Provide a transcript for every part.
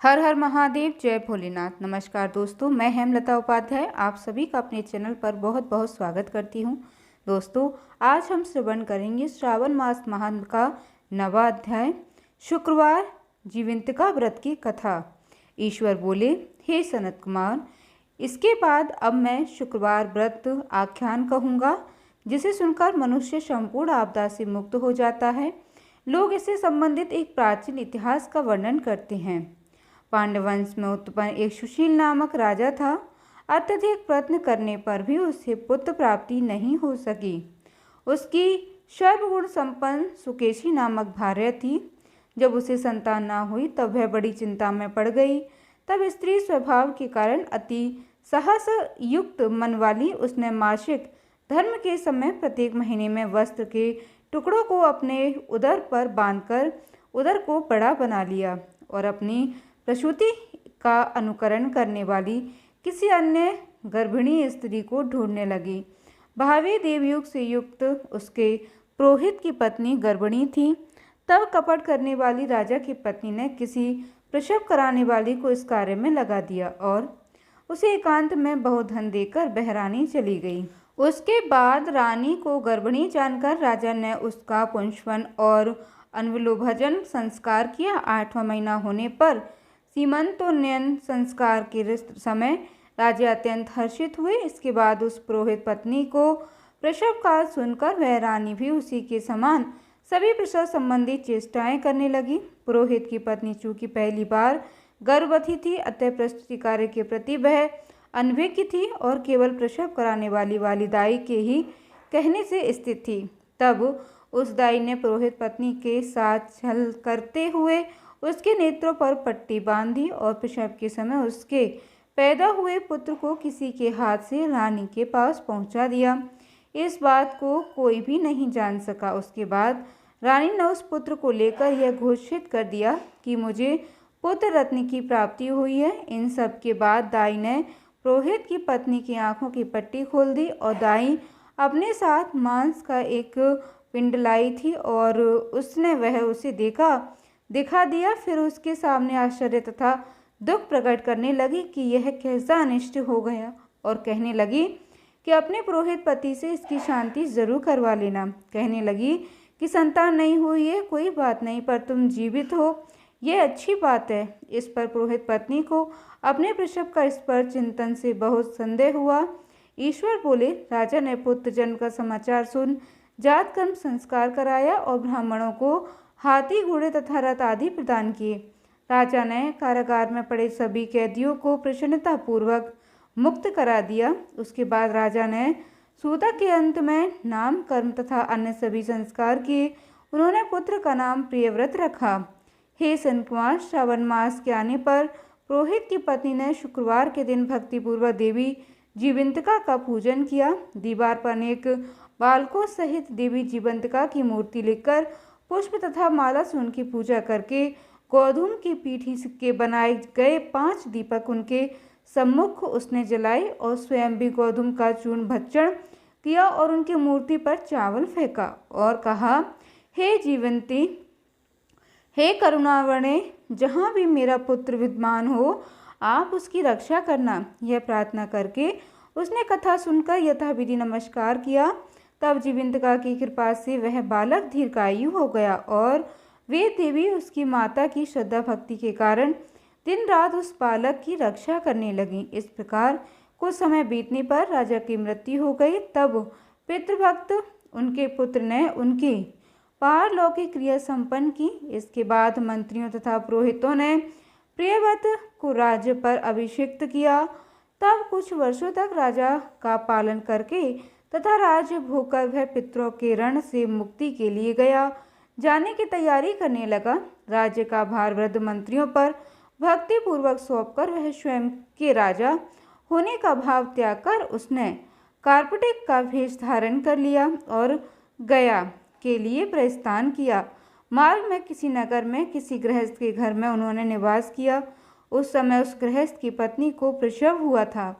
हर हर महादेव, जय भोलेनाथ। नमस्कार दोस्तों, मैं हेमलता उपाध्याय आप सभी का अपने चैनल पर बहुत बहुत स्वागत करती हूं। दोस्तों, आज हम श्रवण करेंगे श्रावण मास महात्म का 9वां अध्याय शुक्रवार जीवंतिका व्रत की कथा। ईश्वर बोले, हे सनत कुमार, इसके बाद अब मैं शुक्रवार व्रत आख्यान कहूँगा, जिसे सुनकर मनुष्य संपूर्ण आपदा से मुक्त हो जाता है। लोग इससे संबंधित एक प्राचीन इतिहास का वर्णन करते हैं। पांडव वंश में उत्पन्न एक सुशील नामक राजा था। अत्यधिक प्रयत्न करने पर भी उसे पुत्र प्राप्ति नहीं हो सकी। उसकी सर्वगुण संपन्न सुकेशी नामक भार्या थी। जब उसे संतान न हुई तब वह बड़ी चिंता में पड़ गई। तब स्त्री स्वभाव के कारण अति साहस युक्त मन वाली उसने मासिक धर्म के समय प्रत्येक महीने में वस्त्र के टुकड़ों को अपने उदर पर बांधकर उदर को बड़ा बना लिया और अपनी प्रसूति का अनुकरण करने वाली किसी अन्य गर्भिणी स्त्री को ढूंढने लगी। भावी देवयुग से युक्त उसके पुरोहित की पत्नी गर्भिणी थी। तब कपट करने वाली राजा की पत्नी ने किसी प्रसव कराने वाली को इस कार्य में लगा दिया और उसे एकांत में बहुत धन देकर बहरानी चली गई। उसके बाद रानी को गर्भिणी जानकर राजा ने उसका पुंसवन और अन्वलोभजन संस्कार किया। 8वां महीना होने पर सीमंतोन्नयन संस्कार के समय राजा अत्यंत हर्षित हुए। इसके बाद उस पुरोहित पत्नी को प्रसव काल सुनकर वह रानी भी उसी के समान सभी प्रसव संबंधी चेष्टाएं करने लगी। पुरोहित की पत्नी चूंकि पहली बार गर्भवती थी, अतः प्रसूति कार्य के प्रति वह अनभिज्ञ थी और केवल प्रसव कराने वाली दाई के ही कहने से स्थित थी। तब उस दाई ने पुरोहित पत्नी के साथ छल करते हुए उसके नेत्रों पर पट्टी बांधी और प्रसव के समय उसके पैदा हुए पुत्र को किसी के हाथ से रानी के पास पहुंचा दिया। इस बात को कोई भी नहीं जान सका। उसके बाद रानी ने उस पुत्र को लेकर यह घोषित कर दिया कि मुझे पुत्र रत्न की प्राप्ति हुई है। इन सब के बाद दाई ने पुरोहित की पत्नी की आंखों की पट्टी खोल दी और दाई अपने साथ मांस का एक पिंड लाई थी और उसने वह उसे दिखा दिया। फिर उसके सामने आश्चर्य तथा दुख प्रकट करने लगी कि यह कैसा अनिष्ट हो गया और कहने लगी कि अपने पुरोहित पति से इसकी शांति जरूर करवा लेना। कहने लगी कि संतान नहीं हुई है, कोई बात नहीं, पर तुम जीवित हो, यह अच्छी बात है। इस पर पुरोहित पत्नी को अपने प्रसव का इस पर चिंतन से बहुत संदेह हुआ। ईश्वर बोले, राजा ने पुत्र जन्म का समाचार सुन जात कर्म संस्कार कराया और ब्राह्मणों को हाथी, घोड़े तथा रथ आदि प्रदान किए। राजा ने कारागार में पड़े सभी कैदियों को प्रसन्नता पूर्वक मुक्त करा दिया। उसके बाद राजा ने सूतक के अंत में नाम कर्म तथा अन्य सभी संस्कार किए। उन्होंने पुत्र का नाम प्रियव्रत रखा। हे सनकुमार, श्रावण मास के आने पर पुरोहित की पत्नी ने शुक्रवार के दिन भक्तिपूर्वक देवी जीवंतिका का पूजन किया। दीवार पर अनेक बालकों सहित देवी जीवंतिका की मूर्ति लेकर पुष्प तथा माला से उनकी पूजा करके गोधूम की पीठी के बनाए गए 5 दीपक उनके सम्मुख उसने जलाए और स्वयं भी गोधूम का चूर्ण भक्षण किया और उनकी मूर्ति पर चावल फेंका और कहा, हे जीवंती, हे करुणावणे, जहाँ भी मेरा पुत्र विद्यमान हो आप उसकी रक्षा करना। यह प्रार्थना करके उसने कथा सुनकर यथाविधि नमस्कार किया। तब जीवंतिका की कृपा से वह बालक दीर्घायु हो गया और वे देवी उसकी माता की श्रद्धा भक्ति के कारण दिन रात उस बालक की रक्षा करने लगीं। इस प्रकार कुछ समय बीतने पर राजा की मृत्यु हो गई। तब पितृभक्त उनके पुत्र ने उनकी पारलौकिक क्रिया संपन्न की। इसके बाद मंत्रियों तथा पुरोहितों ने प्रियव्रत को राज्य पर अभिषिक्त किया। तब कुछ वर्षों तक राजा का पालन करके तथा राज्य भोग कर वह पितरों के ऋण से मुक्ति के लिए गया जाने की तैयारी करने लगा। राज्य का भार वृद्ध मंत्रियों पर भक्ति पूर्वक सौंपकर वह स्वयं के राजा होने का भाव त्याग कर उसने कार्पटिक का भेष धारण कर लिया और गया के लिए प्रस्थान किया। मार्ग में किसी नगर में किसी गृहस्थ के घर में उन्होंने निवास किया। उस समय उस गृहस्थ की पत्नी को प्रसव हुआ था।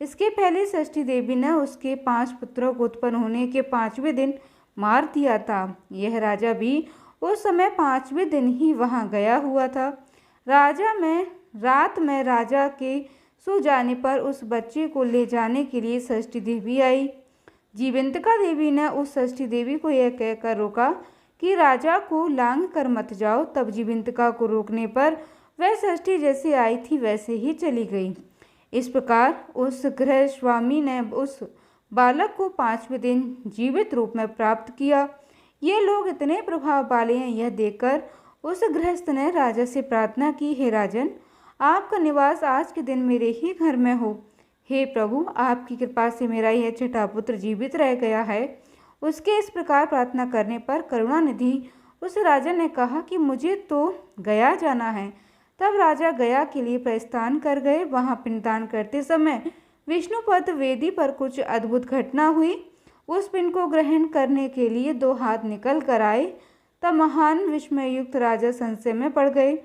इसके पहले षष्ठी देवी ने उसके 5 पुत्रों को उत्पन्न होने के 5वें दिन मार दिया था। यह राजा भी उस समय 5वें दिन ही वहां गया हुआ था। रात में राजा के सो जाने पर उस बच्चे को ले जाने के लिए षष्ठी देवी आई। जीवंतिका देवी ने उस षष्ठी देवी को यह कहकर रोका कि राजा को लांघ कर मत जाओ। तब जीवंतिका को रोकने पर वह षष्ठी जैसे आई थी वैसे ही चली गई। इस प्रकार उस गृह स्वामी ने उस बालक को 5वें दिन जीवित रूप में प्राप्त किया। ये लोग इतने प्रभाव वाले हैं, यह देखकर उस गृहस्थ ने राजा से प्रार्थना की, हे राजन, आपका निवास आज के दिन मेरे ही घर में हो। हे प्रभु, आपकी कृपा से मेरा यह छठा पुत्र जीवित रह गया है। उसके इस प्रकार प्रार्थना करने पर करुणानिधि उस राजा ने कहा कि मुझे तो गया जाना है। तब राजा गया के लिए प्रस्थान कर गए। वहाँ पिंडदान करते समय विष्णुपद वेदी पर कुछ अद्भुत घटना हुई। उस पिंड को ग्रहण करने के लिए 2 हाथ निकल कर आए। तब महान विस्मयुक्त राजा संशय में पड़ गए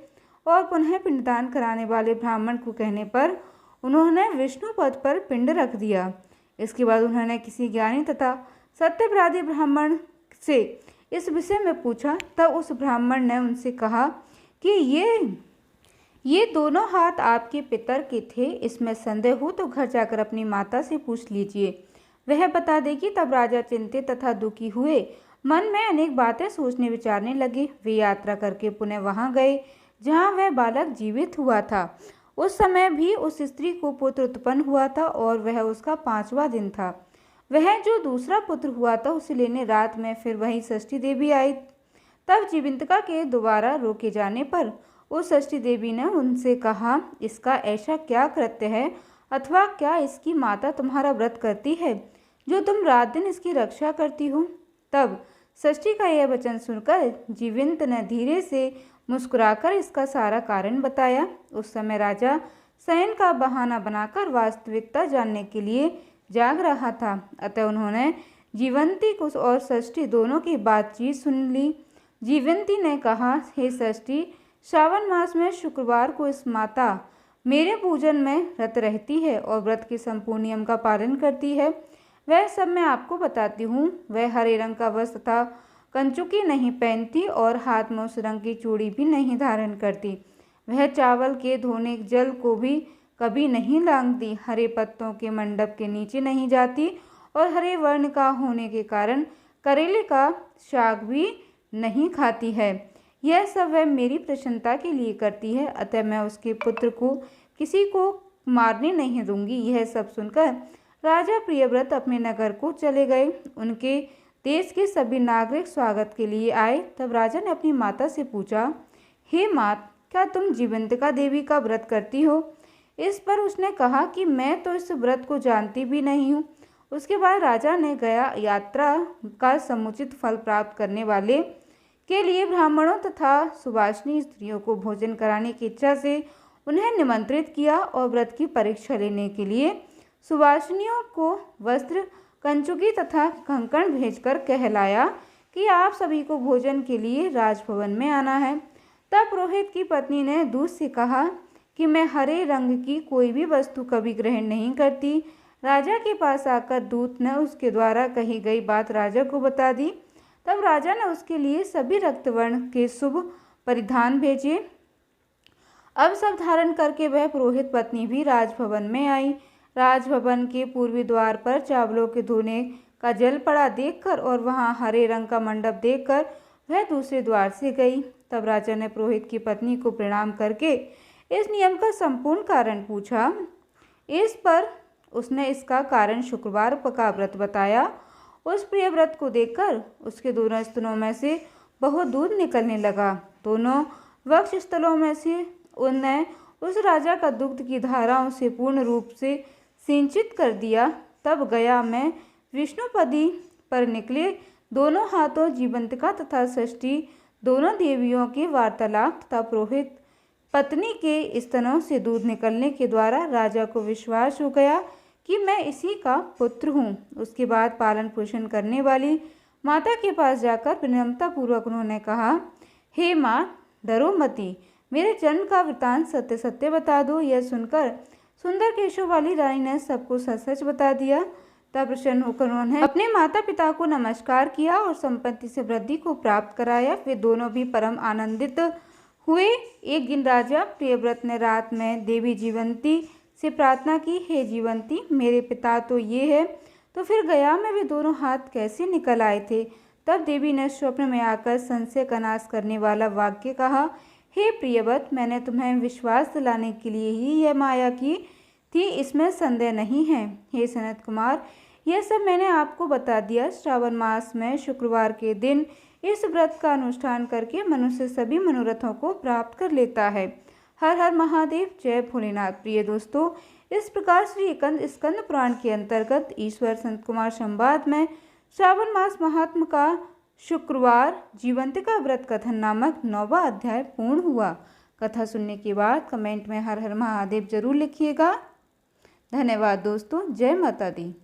और पुनः पिंडदान कराने वाले ब्राह्मण को कहने पर उन्होंने विष्णुपद पर पिंड रख दिया। इसके बाद उन्होंने किसी ज्ञानी तथा सत्यवादी ब्राह्मण से इस विषय में पूछा। तब उस ब्राह्मण ने उनसे कहा कि ये दोनों हाथ आपके पितर के थे। इसमें संदेह हो तो घर जाकर अपनी माता से पूछ लीजिए, वह बता देगी। तब राजा चिंतित तथा दुखी हुए, मन में अनेक बातें सोचने विचारने लगे। वे यात्रा करके पुनः वहां गए जहां वह बालक जीवित हुआ था। उस समय भी उस स्त्री को पुत्र उत्पन्न हुआ था और वह उसका 5वां दिन था। वह जो दूसरा पुत्र हुआ था उसे लेने रात में फिर वही षष्ठी देवी आई। तब जीवंतिका के दोबारा रोके जाने पर उस षष्ठी देवी ने उनसे कहा, इसका ऐसा क्या कृत्य है अथवा क्या इसकी माता तुम्हारा व्रत करती है जो तुम रात दिन इसकी रक्षा करती हो। तब षष्ठी का यह वचन सुनकर जीवंत ने धीरे से मुस्कुराकर इसका सारा कारण बताया। उस समय राजा शयन का बहाना बनाकर वास्तविकता जानने के लिए जाग रहा था। अतः उन्होंने जीवंती को और षष्ठी दोनों की बातचीत सुन ली। जीवंती ने कहा, हे षष्ठी, श्रावण मास में शुक्रवार को इस माता मेरे पूजन में रत रहती है और व्रत के संपूर्ण नियम का पालन करती है। वह सब मैं आपको बताती हूँ। वह हरे रंग का वस्त्र तथा कंचुकी नहीं पहनती और हाथ में उस रंग की चूड़ी भी नहीं धारण करती। वह चावल के धोने जल को भी कभी नहीं लांघती, हरे पत्तों के मंडप के नीचे नहीं जाती और हरे वर्ण का होने के कारण करेले का शाक भी नहीं खाती है। यह सब वह मेरी प्रसन्नता के लिए करती है, अतः मैं उसके पुत्र को किसी को मारने नहीं दूंगी। यह सब सुनकर राजा प्रियव्रत अपने नगर को चले गए। उनके देश के सभी नागरिक स्वागत के लिए आए। तब राजा ने अपनी माता से पूछा, हे मात, क्या तुम जीवंतिका देवी का व्रत करती हो? इस पर उसने कहा कि मैं तो इस व्रत को जानती भी नहीं हूँ। उसके बाद राजा ने गया यात्रा का समुचित फल प्राप्त करने वाले के लिए ब्राह्मणों तथा सुवासिनी स्त्रियों को भोजन कराने की इच्छा से उन्हें निमंत्रित किया और व्रत की परीक्षा लेने के लिए सुवासिनियों को वस्त्र, कंचुकी तथा कंकण भेजकर कहलाया कि आप सभी को भोजन के लिए राजभवन में आना है। तब पुरोहित की पत्नी ने दूत से कहा कि मैं हरे रंग की कोई भी वस्तु कभी ग्रहण नहीं करती। राजा के पास आकर दूत ने उसके द्वारा कही गई बात राजा को बता दी। तब राजा ने उसके लिए सभी रक्तवर्ण के शुभ परिधान भेजे। अब सब धारण करके वह पुरोहित पत्नी भी राजभवन में आई। राजभवन के पूर्वी द्वार पर चावलों के धोने का जल पड़ा देखकर और वहां हरे रंग का मंडप देखकर वह दूसरे द्वार से गई। तब राजा ने पुरोहित की पत्नी को प्रणाम करके इस नियम का संपूर्ण कारण पूछा। इस पर उसने इसका कारण शुक्रवार का व्रत बताया। उस प्रिय व्रत को देखकर उसके दोनों स्तनों में से बहुत दूध निकलने लगा। दोनों वक्ष स्थलों में से उनने उस राजा का दुग्ध की धाराओं से पूर्ण रूप से सिंचित कर दिया। तब गया में विष्णुपदी पर निकले दोनों हाथों जीवंतिका तथा षष्ठी दोनों देवियों के वार्तालाप तथा पुरोहित पत्नी के स्तनों से दूध निकलने के द्वारा राजा को विश्वास हो गया कि मैं इसी का पुत्र हूँ। उसके बाद पालन पोषण करने वाली माता के पास जाकर विनम्रता पूर्वक उन्होंने कहा, हे माँ, डरो मती, मेरे जन्म का वृतांत सत्य सत्य बता दो। यह सुनकर सुंदर केशों वाली रानी ने सबको सच सच बता दिया। तब प्रसन्न होकर उन्होंने अपने माता पिता को नमस्कार किया और संपत्ति से वृद्धि को प्राप्त कराया। वे दोनों भी परम आनंदित हुए। एक दिन राजा प्रियव्रत ने रात में देवी जीवंती से प्रार्थना की, हे जीवंती, मेरे पिता तो ये है, तो फिर गया में वे दोनों हाथ कैसे निकल आए थे। तब देवी ने स्वप्न में आकर संशय का नाश करने वाला वाक्य कहा, हे प्रियव्रत, मैंने तुम्हें विश्वास दिलाने के लिए ही यह माया की थी, इसमें संदेह नहीं है। हे सनत कुमार, यह सब मैंने आपको बता दिया। श्रावण मास में शुक्रवार के दिन इस व्रत का अनुष्ठान करके मनुष्य सभी मनोरथों को प्राप्त कर लेता है। हर हर महादेव, जय भोलेनाथ। प्रिय दोस्तों, इस प्रकार श्री स्कंद पुराण के अंतर्गत ईश्वर संत कुमार संवाद में श्रावण मास महात्म का शुक्रवार जीवंतिका व्रत कथन नामक 9वां अध्याय पूर्ण हुआ। कथा सुनने के बाद कमेंट में हर हर महादेव जरूर लिखिएगा। धन्यवाद दोस्तों। जय माता दी।